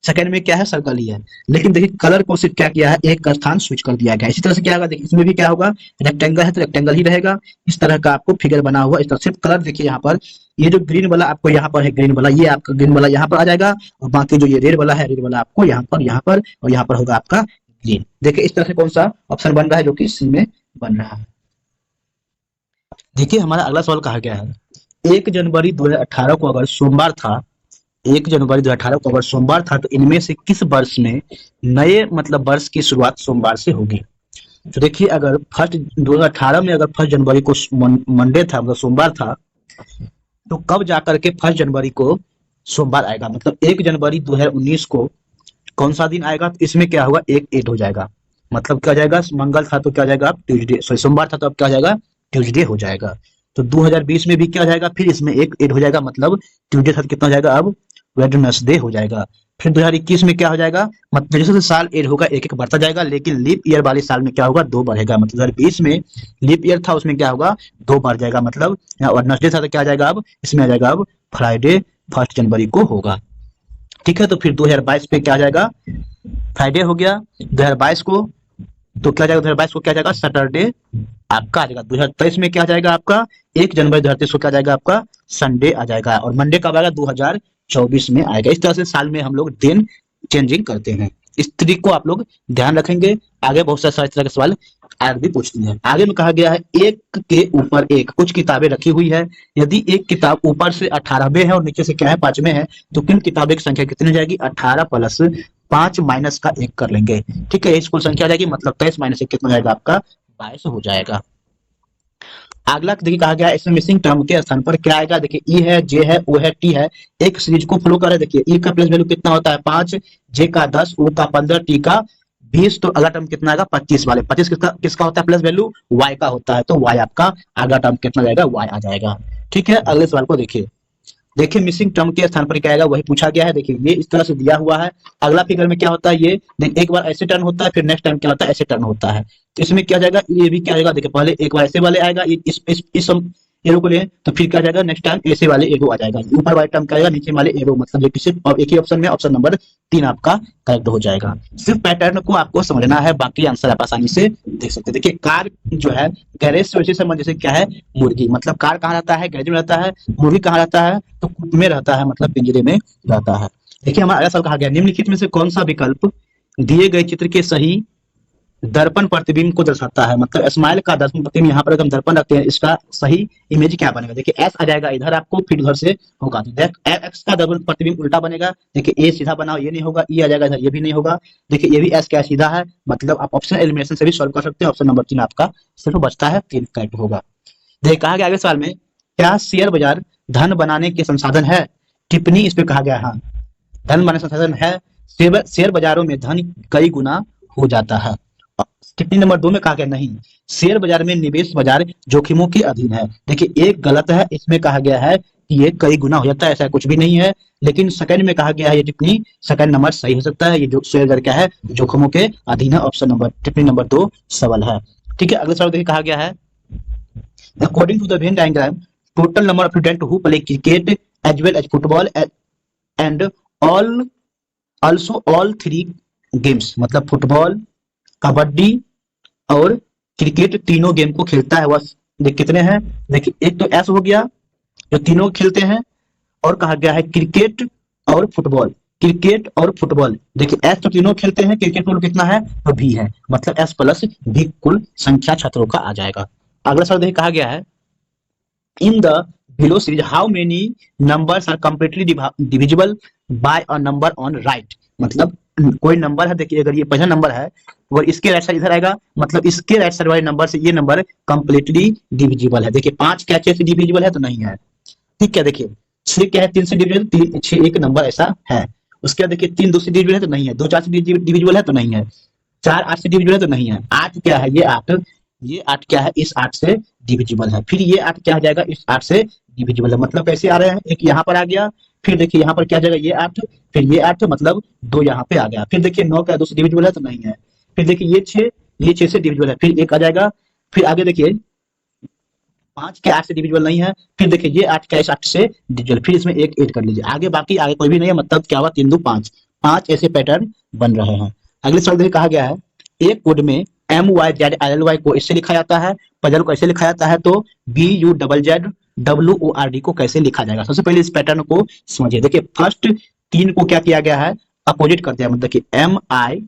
सेकंड में क्या है, सर्कल ही है, लेकिन देखिए कलर को सिर्फ क्या किया है, एक का स्थान स्विच कर दिया गया। इसी तरह से क्या होगा, देखिए इसमें भी क्या होगा, रेक्टेंगल है तो रेक्टेंगल ही रहेगा। इस तरह का आपको फिगर बना हुआ, इस तरह सिर्फ कलर देखिए यहाँ पर, ये जो ग्रीन वाला आपको यहाँ पर है, ग्रीन वाला ये आपका ग्रीन वाला यहाँ पर आ जाएगा, और बाकी जो ये रेड वाला है, रेड वाला आपको यहाँ पर और यहाँ पर होगा आपका ग्रीन। देखिए इस तरह से कौन सा ऑप्शन बन रहा है, जो कि सी में बन रहा है। देखिए हमारा अगला सवाल कहा गया है 1 जनवरी 2018 को अगर सोमवार था, 1 जनवरी 2018 को अगर सोमवार था, तो इनमें से किस वर्ष में नए मतलब वर्ष की शुरुआत सोमवार से होगी। तो देखिए अगर 2018 में अगर 1 जनवरी को मंडे था, मतलब सोमवार था, तो कब जाकर के 1 जनवरी को सोमवार आएगा, मतलब 1 जनवरी 2019 को कौन सा दिन आएगा, तो इसमें क्या होगा, एक एड हो जाएगा। मतलब क्या हो जाएगा, मंगल था तो क्या हो जाएगा, ट्यूजडे, सॉरी सोमवार था तो अब क्या हो जाएगा, ट्यूजडे हो जाएगा। तो 2020 में भी क्या हो जाएगा, फिर इसमें एक एड हो जाएगा, मतलब ट्यूजडे था तो कितना हो जाएगा, अब वेडनेसडे हो जाएगा। फिर 2021 में क्या हो जाएगा, मतलब जैसे जैसे साल एड होगा एक एक बढ़ता जाएगा, लेकिन लीप ईयर वाले साल में क्या होगा, 2 बढ़ेगा। मतलब 2020 में लीप ईयर था, उसमें क्या होगा, 2 बढ़ जाएगा। मतलब वेडनेसडे था तो क्या आ जाएगा, अब इसमें आ जाएगा अब फ्राइडे 1 जनवरी को होगा। ठीक है, तो फिर 2022 पे क्या आ जाएगा, फ्राइडे हो गया 2022 को, तो क्या जाएगा 2022 को क्या जाएगा, सैटरडे आपका आ जाएगा। 2023 में क्या आ जाएगा आपका, 1 जनवरी 2023 को क्या जाएगा आपका, संडे आ जाएगा। और मंडे कब आएगा, 2024 में आएगा। इस तरह से साल में हम लोग दिन चेंजिंग करते हैं। इस तरीके को आप लोग ध्यान रखेंगे। आगे बहुत सारे इस तरह के सवाल आगे भी पूछती है। आगे में कहा गया है एक के ऊपर एक कुछ किताबें रखी हुई है, यदि एक किताब ऊपर से 18वें है और नीचे से क्या है, 5वें है, तो किन किताबों की संख्या कितनी हो जाएगी, 18 प्लस 5 माइनस का 1 कर लेंगे। ठीक है, इस कुल संख्या आ जाएगी, मतलब 23 माइनस 1 कितना हो जाएगा आपका, 22 हो जाएगा। अगला देखिए कहा गया इसमें मिसिंग टर्म के स्थान पर क्या आएगा, देखिए ई है, जे है, ओ है, टी है। एक सीरीज को फ्लो करे, देखिए ई का प्लेस वैल्यू कितना होता है 5, जे का 10, ओ का 15, टी का 20, तो अगला टर्म कितना आएगा 25 वाले 25 किसका किसका होता है प्लस वैल्यू, वाई का होता है, तो वाई आपका अगला टर्म कितना जाएगा, वाई आ जाएगा। ठीक है, अगले सवाल को देखिए। देखिए मिसिंग टर्म के स्थान पर क्या आएगा, वही पूछा गया है। देखिए ये इस तरह से दिया हुआ है। अगला फिगर में क्या होता है, ये एक बार ऐसे टर्न होता है, फिर नेक्स्ट टाइम क्या होता है, ऐसे टर्न होता है। तो इसमें क्या जाएगा, ये भी क्या आएगा, देखिए पहले एक बार ऐसे वाले आएगा, इस एरो को ले, तो फिर क्या जाएगा, नेक्स्ट टाइम ऐसे वाले एरो आ जाएगा। ऊपर वाले टर्म क्या आएगा, नीचे वाले एरो, मतलब ये किसी और एक ही ऑप्शन में ऑप्शन नंबर 3 आपका करेक्ट हो जाएगा। सिर्फ पैटर्न को आपको समझना है, बाकी आंसर आप आसानी से देख सकते हैं। देखिए कार जो है गैरेज से वैसे संबंध, जैसे क्या है मुर्गी, मतलब कार कहाँ रहता है, गैरेज में रहता है। मुर्गी कहाँ रहता है, तो कूप में रहता है, मतलब पिंजरे में रहता है। देखिए हमारा अगला सवाल कहा गया निम्नलिखित में से कौन सा विकल्प दिए गए चित्र के सही दर्पण प्रतिबिंब को दर्शाता है। मतलब स्माइल का दर्पण प्रतिबिंब, यहाँ पर अगर हम दर्पण रखते हैं, इसका सही इमेज क्या बनेगा, देखिए एस आ जाएगा इधर आपको, फिर उधर से होगा, तो देख एक्स का दर्पण प्रतिबिंब उल्टा बनेगा। देखिए ए सीधा बनाओ, ये नहीं होगा, ई आ जाएगा इधर, ये भी नहीं होगा। देखिए ये भी एस क्या सीधा है, मतलब आप ऑप्शन एलिमिनेशन से भी सॉल्व कर सकते हैं। ऑप्शन नंबर 3 आपका सिर्फ बचता है, 3 करेक्ट होगा। देखिए कहा गया अगले सवाल में, क्या शेयर बाजार धन बनाने के संसाधन है। टिप्पणी इस पे कहा गया, हाँ धन बनाने का संसाधन है। शेयर बाजारों में धन कई गुना हो जाता है। टिप्पणी नंबर 2 में कहा गया नहीं, शेयर बाजार में निवेश बाजार जोखिमों के अधीन है। देखिए एक गलत है, इसमें कहा गया है ये कई गुना हो जाता है, ऐसा कुछ भी नहीं है। लेकिन सेकंड में कहा गया है ये टिप्पणी, सेकंड नंबर सही हो सकता है। ये जो शेयर दर क्या है, जोखिमों के अधीन है। ऑप्शन नंबर टिप्पणी नंबर 2 सबल है। ठीक है, अगले सवाल देखिए कहा गया है according to the Venn diagram total number of student who play cricket as well as football and all also all three games, मतलब फुटबॉल, कबड्डी और क्रिकेट तीनों गेम को खेलता है वह देख कितने हैं। देखिए एक तो एस हो गया जो तीनों खेलते हैं, और कहा गया है क्रिकेट और फुटबॉल, क्रिकेट और फुटबॉल। देखिए एस तो तीनों खेलते हैं, क्रिकेट टोटल कितना है तो भी है, मतलब एस प्लस भी कुल संख्या छात्रों का आ जाएगा। अगला सवाल देखिए कहा गया है in the below series how many numbers are completely divisible by a number on right, मतलब कोई नंबर है, देखिए अगर ये पहला नंबर है और इसके राइट साइड इधर आएगा, मतलब इसके राइट साइड वाले नंबर से ये नंबर कंप्लीटली डिविजिबल है। देखिए 5 क्या 6 से डिविजिबल है तो नहीं है। ठीक है, देखिए 6 क्या है 3 से डिविजिबल, 3 6 एक नंबर ऐसा है। उसके बाद देखिए 3 2 से डिविजिबल है तो नहीं है, 2 4 से डिविजिबल है तो नहीं है, 4 8 से डिविजिबल है तो नहीं है, 8 क्या है ये 8 क्या है इस 8 से डिविजिबल है, फिर ये 8 क्या आ जाएगा इस 8 से डिविजिबल है। मतलब कैसे आ रहे हैं, एक यहाँ पर आ गया, फिर देखिए यहाँ पर क्या आ जाएगा ये 8, फिर ये 8 मतलब 2 यहाँ पे आ गया, फिर देखिए 9 क्या 2 से डिविजिबल है तो नहीं है, फिर देखिए ये 6 से डिविजिबल है, फिर 1 आ जाएगा, फिर आगे देखिए 5 के 8 से डिविजिबल नहीं है, फिर देखिए ये 8 क्या इस 8 से डिविजिबल, फिर इसमें एक ऐड कर लीजिए, आगे बाकी आगे कोई भी नहीं है, मतलब क्या हुआ 3 2 5, 5 ऐसे पैटर्न बन रहे हैं। अगले सवाल देखिए कहा गया है एक कोड में MYZLY को इससे लिखा जाता है, पजल को ऐसे लिखा जाता है, तो BUZZWORD को कैसे लिखा जाएगा। सबसे पहले इस पैटर्न को समझिए। देखिए फर्स्ट 3 को क्या किया गया है अपोजिट कर दिया, मतलब कि MI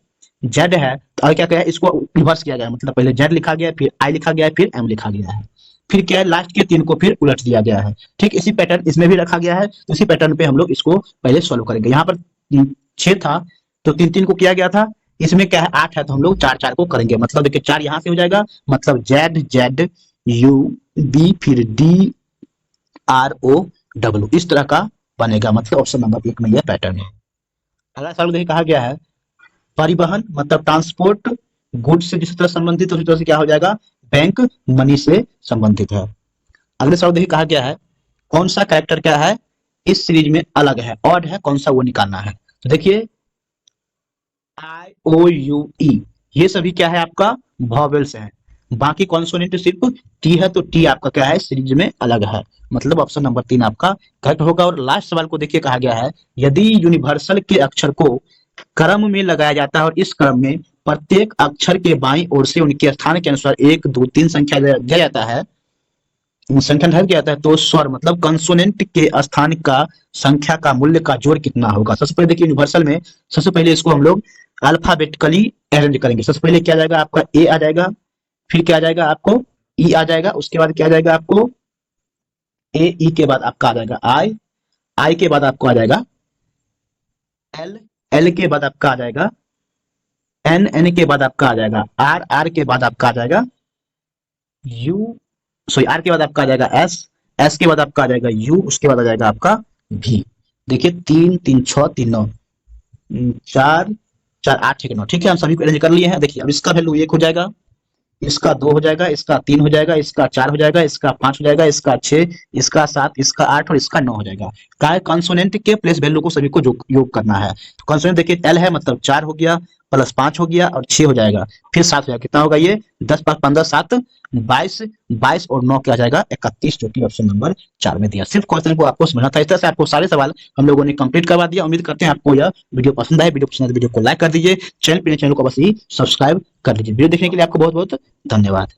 Z है तो और क्या किया है इसको रिवर्स किया गया है, मतलब पहले Z लिखा गया फिर I लिखा गया फिर M लिखा गया है, फिर क्या है लास्ट के 3 को फिर उलट दिया गया है। ठीक इसी पैटर्न इसमें भी रखा गया है, तो इसी पैटर्न पे हम लोग इसको पहले सॉल्व करेंगे। यहाँ पर 6 था तो 3 3 को किया गया था, इसमें क्या है 8 है तो हम लोग 4 4 को करेंगे, मतलब देखिए 4 यहाँ से हो जाएगा, मतलब ZZUB फिर DROW इस तरह का बनेगा, मतलब ऑप्शन नंबर 1 में यह पैटर्न है। अगला सवाल देखिए कहा गया है परिवहन मतलब ट्रांसपोर्ट गुड्स से जिस तरह संबंधित उसी तरह से क्या हो जाएगा बैंक मनी से संबंधित है। अगले सवाल देखिए कहा गया है कौन सा कैरेक्टर क्या है इस सीरीज में अलग है ऑड है, कौन सा वो निकालना है। तो देखिए IOUE ये सभी क्या है आपका वॉवेल्स हैं, बाकी कॉन्सोनेंट सिर्फ टी है, तो टी आपका क्या है सीरीज में अलग है, मतलब ऑप्शन नंबर 3 आपका करेक्ट होगा। और लास्ट सवाल को देखिए कहा गया है यदि यूनिवर्सल के अक्षर को क्रम में लगाया जाता है और इस क्रम में प्रत्येक अक्षर के बाईं ओर से उनके स्थान के अनुसार 1 2 3 संख्या दिया जाता है, संख्या निर्धारित किया जाता है, तो स्वर मतलब कंसोनेंट के स्थान का संख्या का मूल्य का जोड़ कितना होगा। सबसे पहले देखिए यूनिवर्सल में सबसे पहले इसको हम लोग अल्फाबेटिकली अरेंज करेंगे। सबसे पहले क्या आ जाएगा आपका ए आ जाएगा, फिर क्या आ जाएगा आपको ई आ जाएगा, उसके बाद क्या आ जाएगा आपको ए ई के बाद आपका आ जाएगा आई, आई के बाद आपको आ जाएगा एल, एल के बाद आपका आ जाएगा एन, एन के बाद आपका आ जाएगा आर, आर के बाद आपका आ जाएगा यू, सॉरी आर के बाद आपका आ जाएगा एस, एस के बाद आपका आ जाएगा यू, उसके बाद आ जाएगा आपका भी। देखिए 3 3 6 3 9 4 4 8 1 9, ठीक है हम सभी को अरेंज कर लिए हैं। देखिए अब इसका वैल्यू 1 हो जाएगा, इसका 2 हो जाएगा, इसका 3 हो जाएगा, इसका 4 हो जाएगा, इसका 5 हो जाएगा, इसका 6, इसका 7, इसका 8 और इसका 9 हो जाएगा। क्या है कंसोनेंट के प्लेस वैल्यू को सभी को योग करना है। तो कंसोनेंट देखिए एल है मतलब 4 हो गया प्लस 5 हो गया और 6 हो जाएगा, फिर 7 हो जाएगा, कितना होगा ये 10 5 15 7 22, 22 और 9 क्या आ जाएगा 31, जो कि ऑप्शन नंबर 4 में दिया। सिर्फ क्वेश्चन को आपको समझना था। इस तरह से आपको सारे सवाल हम लोगों ने कंप्लीट करवा दिया। उम्मीद करते हैं आपको यह वीडियो पसंद आए। वीडियो पसंद आए वीडियो को लाइक कर दीजिए, चैनल को बस ही सब्सक्राइब कर लीजिए। वीडियो देखने के लिए आपको बहुत बहुत धन्यवाद।